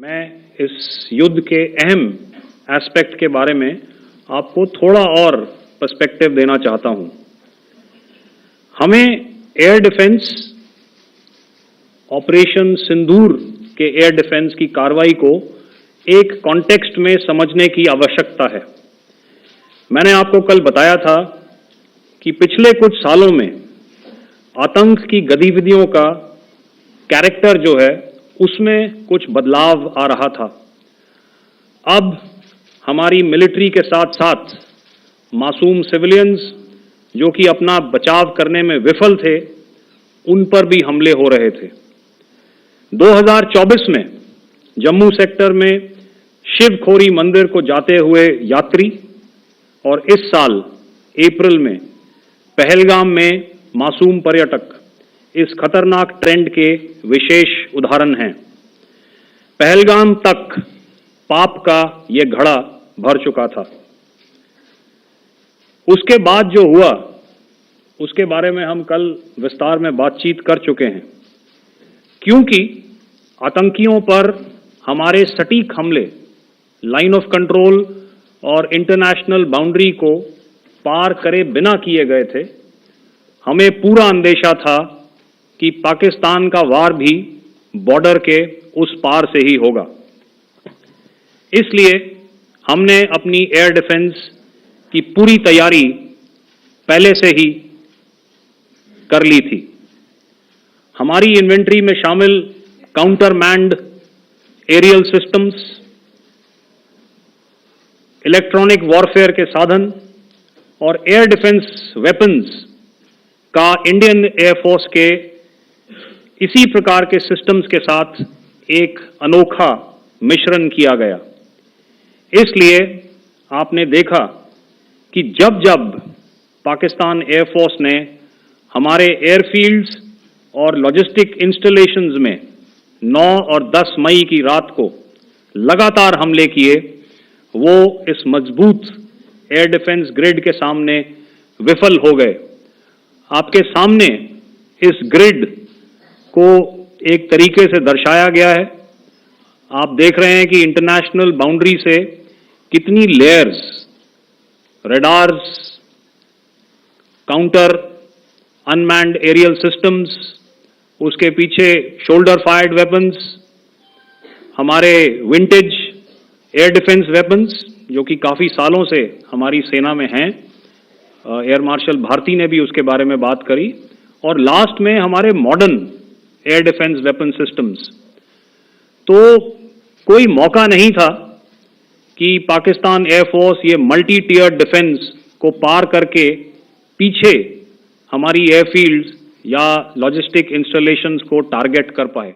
मैं इस युद्ध के अहम एस्पेक्ट के बारे में आपको थोड़ा और पर्सपेक्टिव देना चाहता हूं। हमें एयर डिफेंस ऑपरेशन सिंदूर के एयर डिफेंस की कार्रवाई को एक कॉन्टेक्स्ट में समझने की आवश्यकता है। मैंने आपको कल बताया था कि पिछले कुछ सालों में आतंक की गतिविधियों का कैरेक्टर जो है उसमें कुछ बदलाव आ रहा था। अब हमारी मिलिट्री के साथ साथ मासूम सिविलियंस जो कि अपना बचाव करने में विफल थे, उन पर भी हमले हो रहे थे। 2024 में जम्मू सेक्टर में शिवखोरी मंदिर को जाते हुए यात्री और इस साल अप्रैल में पहलगाम में मासूम पर्यटक इस खतरनाक ट्रेंड के विशेष उदाहरण हैं। पहलगाम तक पाप का ये घड़ा भर चुका था। उसके बाद जो हुआ उसके बारे में हम कल विस्तार में बातचीत कर चुके हैं। क्योंकि आतंकियों पर हमारे सटीक हमले लाइन ऑफ कंट्रोल और इंटरनेशनल बाउंड्री को पार करे बिना किए गए थे, हमें पूरा अंदेशा था कि पाकिस्तान का वार भी बॉर्डर के उस पार से ही होगा। इसलिए हमने अपनी एयर डिफेंस की पूरी तैयारी पहले से ही कर ली थी। हमारी इन्वेंट्री में शामिल counter manned aerial systems, electronic warfare के साधन और एयर डिफेंस वेपन्स का इंडियन एयरफोर्स के इसी प्रकार के सिस्टम्स के साथ एक अनोखा मिश्रण किया गया। इसलिए आपने देखा कि जब जब पाकिस्तान एयरफोर्स ने हमारे एयरफील्ड्स और लॉजिस्टिक इंस्टॉलेशंस में 9 और 10 मई की रात को लगातार हमले किए, वो इस मजबूत एयर डिफेंस ग्रिड के सामने विफल हो गए। आपके सामने इस ग्रिड को एक तरीके से दर्शाया गया है। आप देख रहे हैं कि इंटरनेशनल बाउंड्री से कितनी layers, radars, counter unmanned aerial systems, उसके पीछे शोल्डर फायर्ड वेपन्स, हमारे विंटेज एयर डिफेंस वेपन्स जो कि काफ़ी सालों से हमारी सेना में हैं। एयर मार्शल भारती ने भी उसके बारे में बात करी। और लास्ट में हमारे modern air defence weapon systems. तो कोई मौका नहीं था कि पाकिस्तान एयरफोर्स ये मल्टी टियर डिफेंस को पार करके पीछे हमारी एयरफील्ड्स या लॉजिस्टिक इंस्टॉलेशंस को टारगेट कर पाए।